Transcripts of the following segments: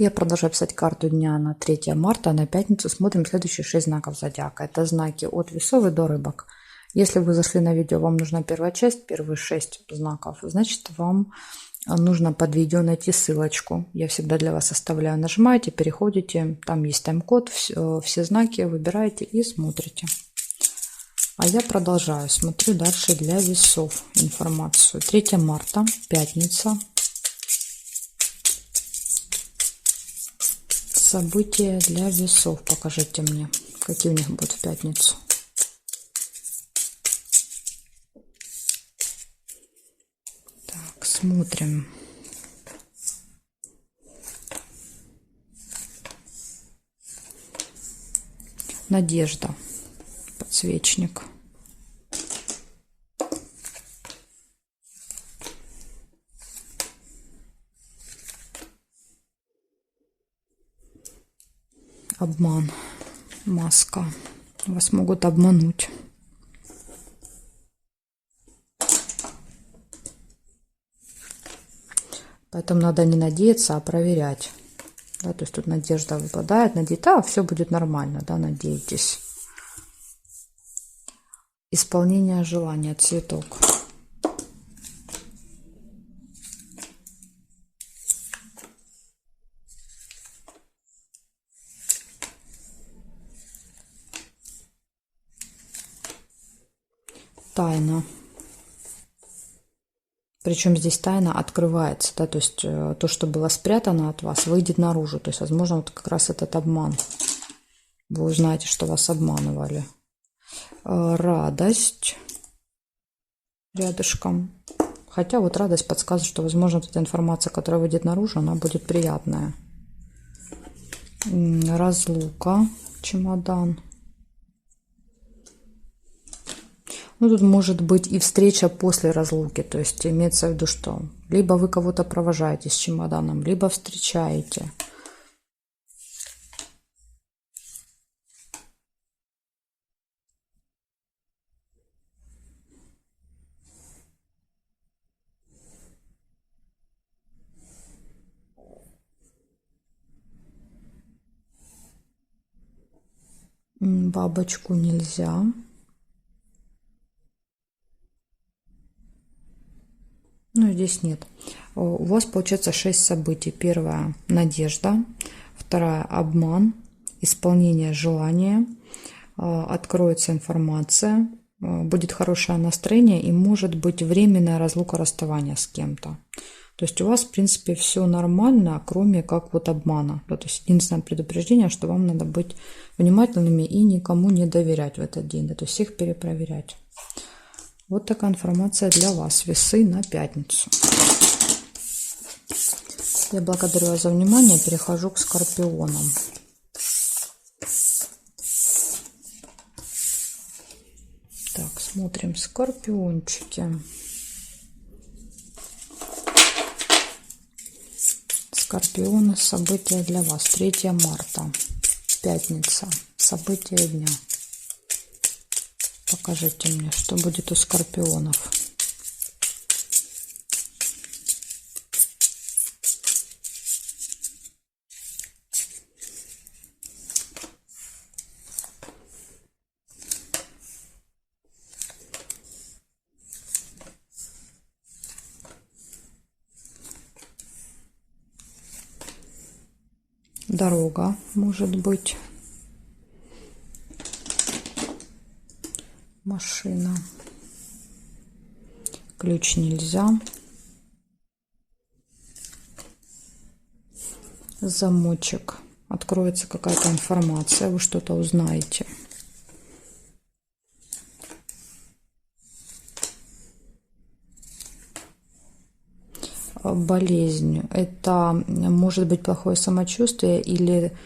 Я продолжаю писать карту дня на 3 марта, на пятницу. Смотрим следующие 6 знаков зодиака. Это знаки от Весов и до Рыбок. Если вы зашли на видео, вам нужна первая часть, первые 6 знаков, значит, вам нужно под видео найти ссылочку. Я всегда для вас оставляю. Нажимаете, переходите, там есть тайм-код, все знаки выбираете и смотрите. А я продолжаю, смотрю дальше для Весов информацию. 3 марта, пятница. События для Весов. Покажите мне, какие у них будут в пятницу. Так, смотрим. Надежда. Подсвечник. Обман. Маска. Вас могут обмануть. Поэтому надо не надеяться, а проверять. Да, то есть тут надежда выпадает. Да, все будет нормально, да, надейтесь. Исполнение желания. Цветок. Тайна. Причем здесь тайна открывается, да, то есть то, что было спрятано от вас, выйдет наружу. То есть, возможно, вот как раз этот обман. Вы узнаете, что вас обманывали. Радость рядышком. Хотя вот радость подсказывает, что, возможно, вот эта информация, которая выйдет наружу, она будет приятная. Разлука. Чемодан. Ну, тут может быть и встреча после разлуки. То есть имеется в виду, что либо вы кого-то провожаете с чемоданом, либо встречаете. Бабочку нельзя. Ну, здесь нет. У вас получается 6 событий. Первое – надежда. Вторая – обман. Исполнение желания. Откроется информация. Будет хорошее настроение. И может быть временная разлука, расставание с кем-то. То есть у вас, в принципе, все нормально, кроме как вот обмана. То есть единственное предупреждение, что вам надо быть внимательными и никому не доверять в этот день. То есть всех перепроверять. Вот такая информация для вас. Весы на пятницу. Я благодарю вас за внимание. Перехожу к скорпионам. Так, смотрим скорпиончики. Скорпионы, события для вас. 3 марта. Пятница. События дня. Покажите мне, что будет у скорпионов. Дорога, может быть. Машина. Ключ нельзя. Замочек. Откроется какая-то информация, вы что-то узнаете. Болезнь. Это может быть плохое самочувствие или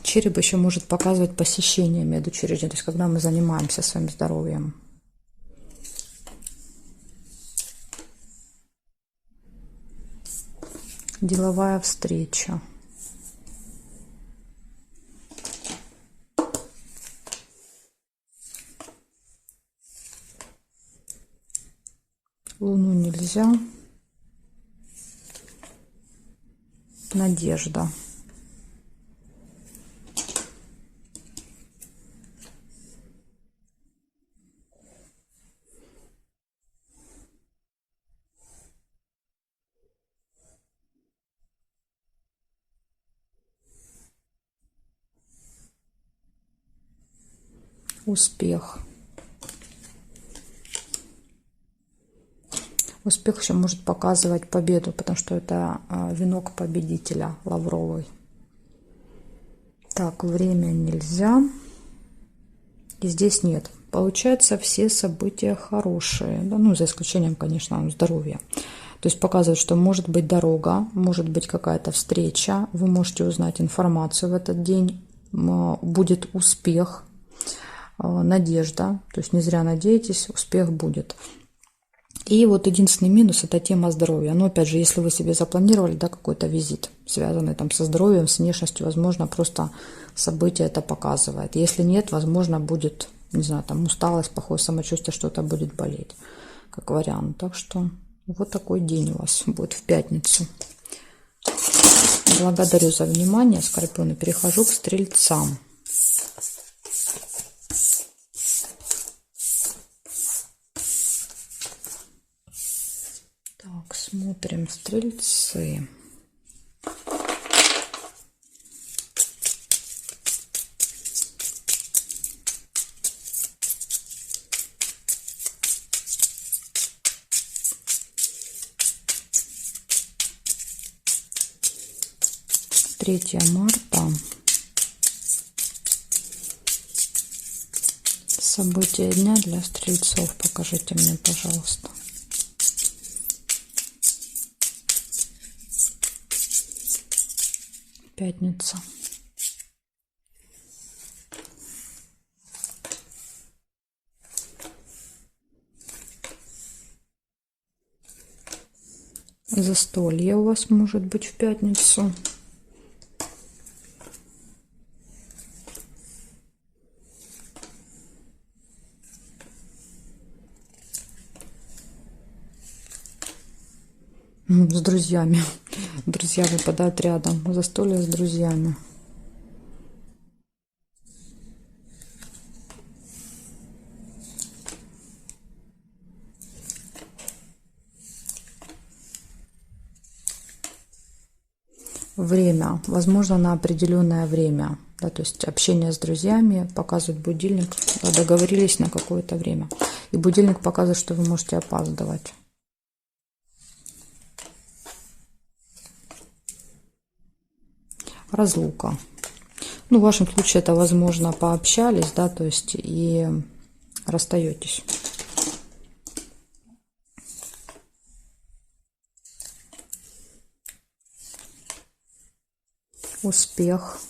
череп еще может показывать посещение медучреждения. То есть когда мы занимаемся своим здоровьем. Деловая встреча. Луну нельзя. Надежда. успех. Успех еще может показывать победу, потому что это венок победителя лавровый. Так, время нельзя. И здесь нет. Получается, все события хорошие. Да, ну, за исключением, конечно, здоровья. То есть показывает, что может быть дорога, может быть какая-то встреча. Вы можете узнать информацию в этот день. Будет успех, надежда. То есть не зря надеетесь, успех будет. И вот единственный минус – это тема здоровья. Но опять же, если вы себе запланировали, да, какой-то визит, связанный там со здоровьем, с внешностью, возможно, просто событие это показывает. Если нет, возможно, будет, не знаю, там усталость, плохое самочувствие, что-то будет болеть, как вариант. Так что вот такой день у вас будет в пятницу. Благодарю за внимание, Скорпионы. Перехожу к Стрельцам. Так, смотрим Стрельцы. Третье марта. События дня для Стрельцов. Покажите мне, пожалуйста. Пятница. Застолье у вас может быть в пятницу. С друзьями. Друзья выпадают рядом. Застолье с друзьями. Время. Возможно, на определенное время. Да, то есть общение с друзьями, показывает будильник. Да, договорились на какое-то время. И будильник показывает, что вы можете опаздывать. Разлука. Ну, в вашем случае это, возможно, пообщались, да, то есть и расстаетесь. Успех.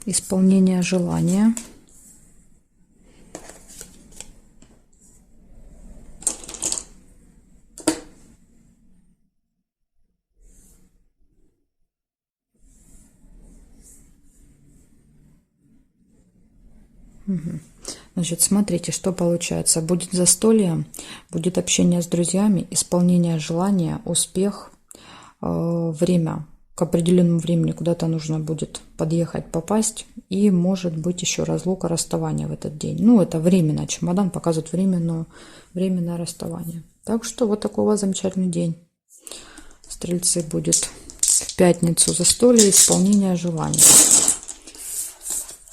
Исполнение желания. Значит, смотрите, что получается. Будет застолье, будет общение с друзьями, исполнение желания, успех, время. К определенному времени куда-то нужно будет подъехать, попасть. И может быть еще разлука, расставание в этот день. Ну, это временно. Чемодан показывает временное расставание. Так что вот такой у вас замечательный день. Стрельцы, будет в пятницу застолье, исполнение желания.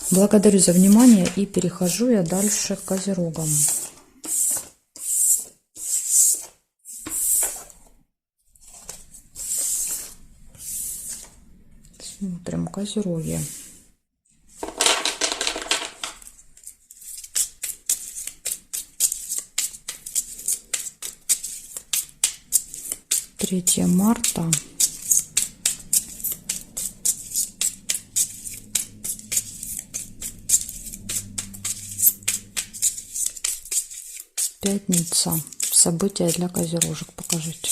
Благодарю за внимание и перехожу я дальше к Козерогам. Смотрим Козероги. Третье марта. Пятница. События для козерожек. Покажите.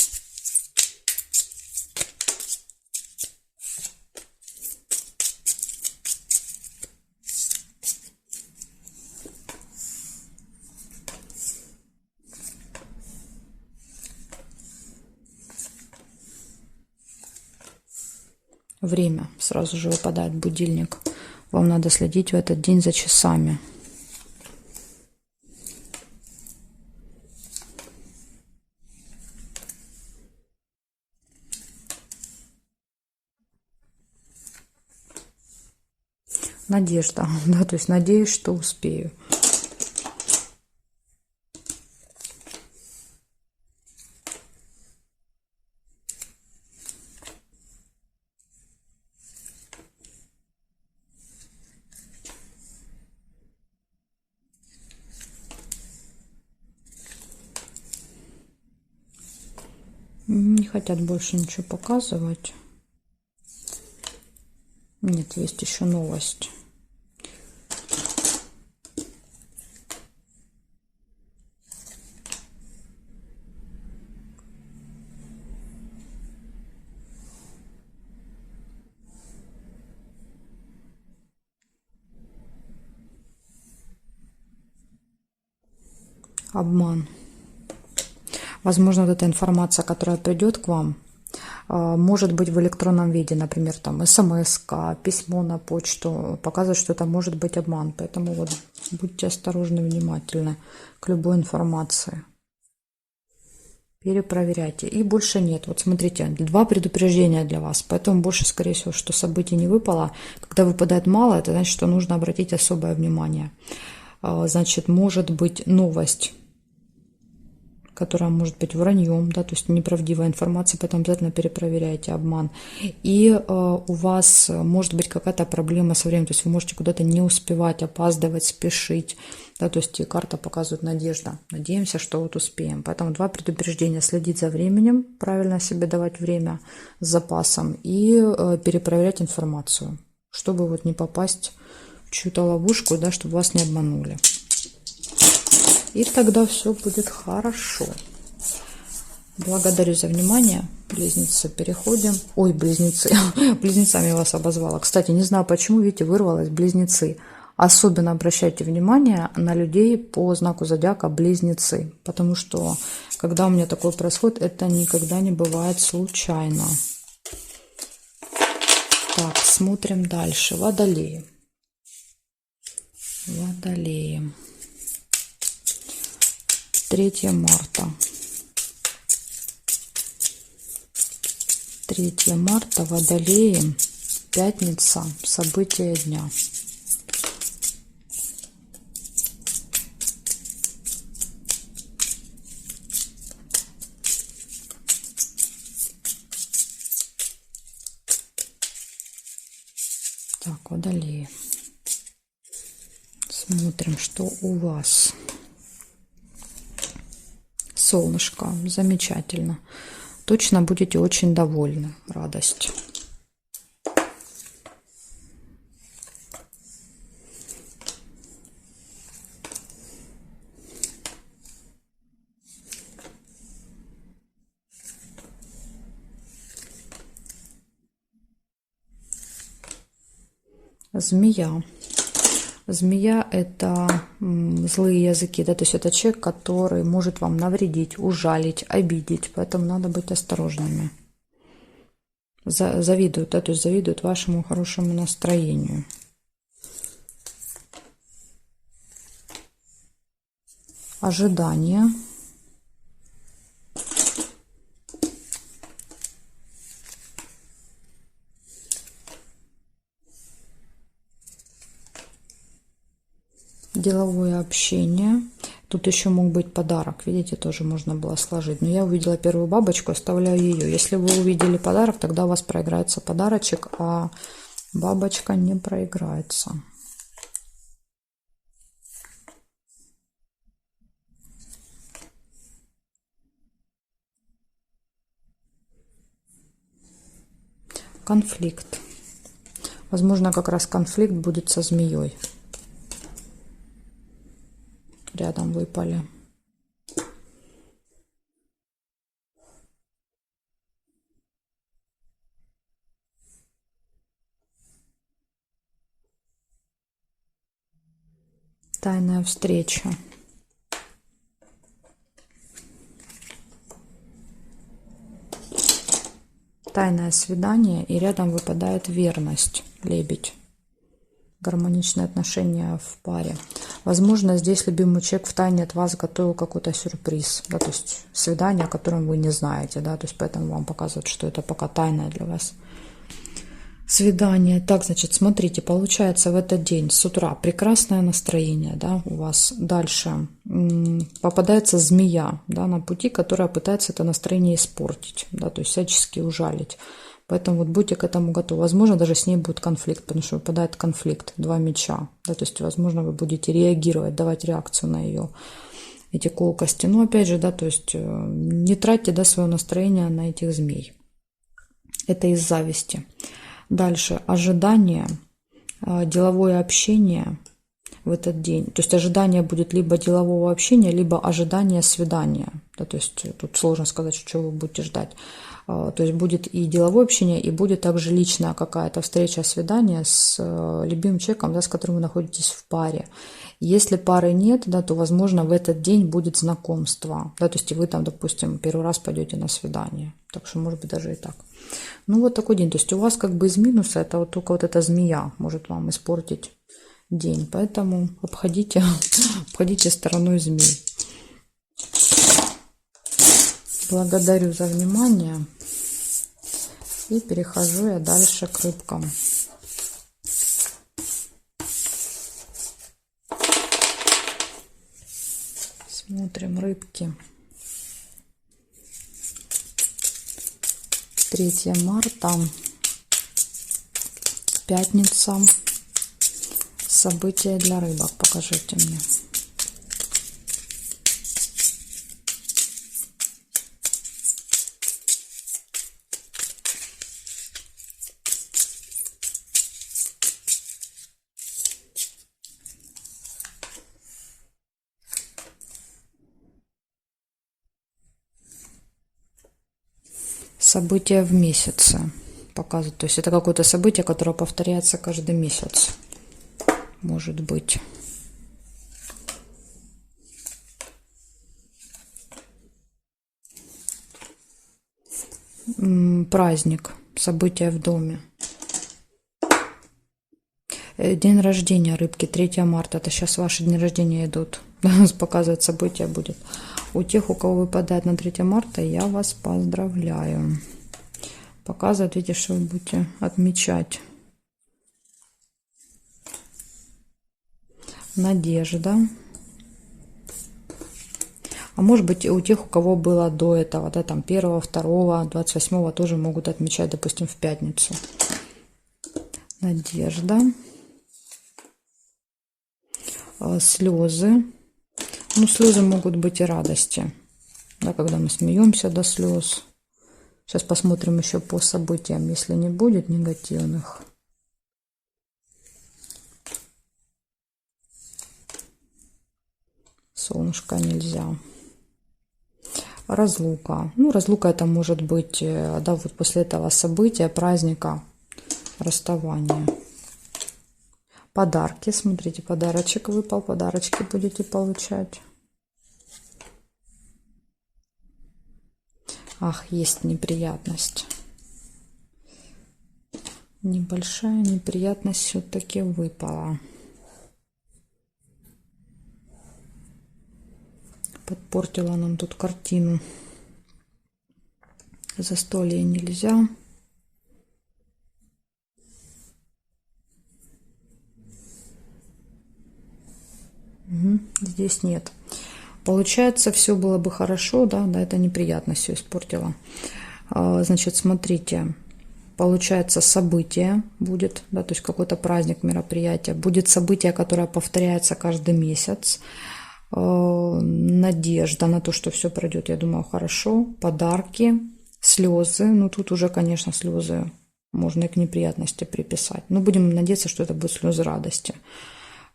Время. Сразу же выпадает будильник. Вам надо следить в этот день за часами. надежда, да, то есть надеюсь, что успею. Не хотят больше ничего показывать. Нет, есть еще новость. Обман. Возможно, вот эта информация, которая придет к вам, может быть в электронном виде, например, там смс-ка, письмо на почту, показывает, что это может быть обман. Поэтому вот будьте осторожны, внимательны к любой информации. Перепроверяйте. И больше нет. Вот смотрите, 2 предупреждения для вас. Поэтому больше, скорее всего, что событий не выпало. Когда выпадает мало, это значит, что нужно обратить особое внимание. Значит, может быть новость, которая может быть враньем, да, то есть неправдивая информация, поэтому обязательно перепроверяйте обман. И у вас может быть какая-то проблема со временем, то есть вы можете куда-то не успевать, опаздывать, спешить, да, то есть карта показывает надежда. Надеемся, что вот успеем. Поэтому 2 предупреждения: следить за временем, правильно себе давать время с запасом, и перепроверять информацию, чтобы вот не попасть в чью-то ловушку, да, чтобы вас не обманули. И тогда все будет хорошо. Благодарю за внимание. Близнецы, переходим. Ой, близнецы. Близнецами вас обозвала. Кстати, не знаю почему, видите, вырвалось близнецы. Особенно обращайте внимание на людей по знаку зодиака близнецы. Потому что, когда у меня такое происходит, это никогда не бывает случайно. Так, смотрим дальше. Водолеи. Водолеи. 3 марта. 3 марта, Водолеи, пятница, события дня. Так, Водолеи. Смотрим, что у вас. Солнышко, замечательно. Точно будете очень довольны. Радость. Змея. Змея – это злые языки, да, то есть это человек, который может вам навредить, ужалить, обидеть, поэтому надо быть осторожными. Завидуют, да, то есть завидуют вашему хорошему настроению. Ожидание. Деловое общение. Тут еще мог быть подарок. Видите, тоже можно было сложить. Но я увидела первую бабочку, оставляю ее. Если вы увидели подарок, тогда у вас проиграется подарочек, а бабочка не проиграется. Конфликт. Возможно, как раз конфликт будет со змеей. Рядом выпали. Тайная встреча. Тайное свидание, и рядом выпадает верность, лебедь. Гармоничные отношения в паре. Возможно, здесь любимый человек втайне от вас готовил какой-то сюрприз, да, то есть свидание, о котором вы не знаете, да, то есть поэтому вам показывают, что это пока тайное для вас Свидание. Так, значит, смотрите, получается в этот день с утра прекрасное настроение, да, у вас. Дальше попадается змея, да, на пути, которая пытается это настроение испортить, да, то есть всячески ужалить. Поэтому вот будьте к этому готовы. Возможно, даже с ней будет конфликт, потому что выпадает конфликт, 2 меча, да, то есть, возможно, вы будете реагировать, давать реакцию на ее эти колкости. Но опять же, да, то есть не тратьте, да, свое настроение на этих змей. Это из зависти. Дальше ожидание, деловое общение в этот день. То есть ожидание будет либо делового общения, либо ожидание свидания. Да, то есть тут сложно сказать, что вы будете ждать. То есть будет и деловое общение, и будет также личная какая-то встреча, свидание с любимым человеком, да, с которым вы находитесь в паре. Если пары нет, да, то, возможно, в этот день будет знакомство. Да, то есть вы там, допустим, первый раз пойдете на свидание. Так что, может быть, даже и так. Ну, вот такой день. То есть у вас как бы из минуса это вот только вот эта змея может вам испортить день. Поэтому обходите стороной змей. Благодарю за внимание. И перехожу я дальше к рыбкам. Смотрим рыбки. 3 марта, пятница. События для рыбок покажите мне. События в месяце показывают. То есть это какое-то событие, которое повторяется каждый месяц. Может быть. Праздник. События в доме. День рождения рыбки. 3 марта. Это сейчас ваши дни рождения идут. Показывает, события будет. У тех, у кого выпадает на 3 марта, я вас поздравляю. Показывает, видите, что вы будете отмечать. Надежда. А может быть, у тех, у кого было до этого, да, там 1, 2, 28 тоже могут отмечать, допустим, в пятницу. Надежда. Слезы. Ну, слезы могут быть и радости, да, когда мы смеемся до слез. Сейчас посмотрим еще по событиям, если не будет негативных. Солнышко нельзя. Разлука. Ну, разлука это может быть, да, вот после этого события, праздника, расставания. Подарки. Смотрите, подарочек выпал. Подарочки будете получать. Ах, есть неприятность. Небольшая неприятность все-таки выпала. Подпортила нам тут картину. Застолье нельзя. Здесь нет. Получается, все было бы хорошо, да, это неприятно все испортило. Значит, смотрите, получается, событие будет, да, то есть какой-то праздник, мероприятие. Будет событие, которое повторяется каждый месяц. Надежда на то, что все пройдет, я думаю, хорошо. Подарки, слезы. Ну, тут уже, конечно, слезы можно и к неприятности приписать. Но будем надеяться, что это будут слезы радости.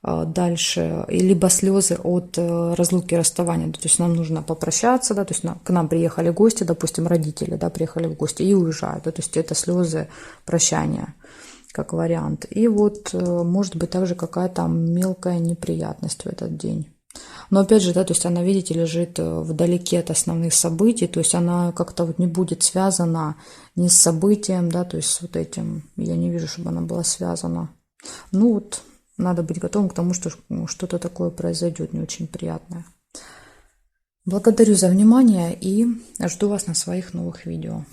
Дальше, либо слезы от разлуки, расставания, то есть нам нужно попрощаться, да, то есть к нам приехали гости, допустим, родители, да, приехали в гости и уезжают, да, то есть это слезы прощания, как вариант. И вот может быть также какая-то мелкая неприятность в этот день. Но опять же, да, то есть она, видите, лежит вдалеке от основных событий, то есть она как-то вот не будет связана ни с событием, да, то есть с вот этим, я не вижу, чтобы она была связана. Ну вот, надо быть готовым к тому, что что-то такое произойдет не очень приятное. Благодарю за внимание и жду вас на своих новых видео.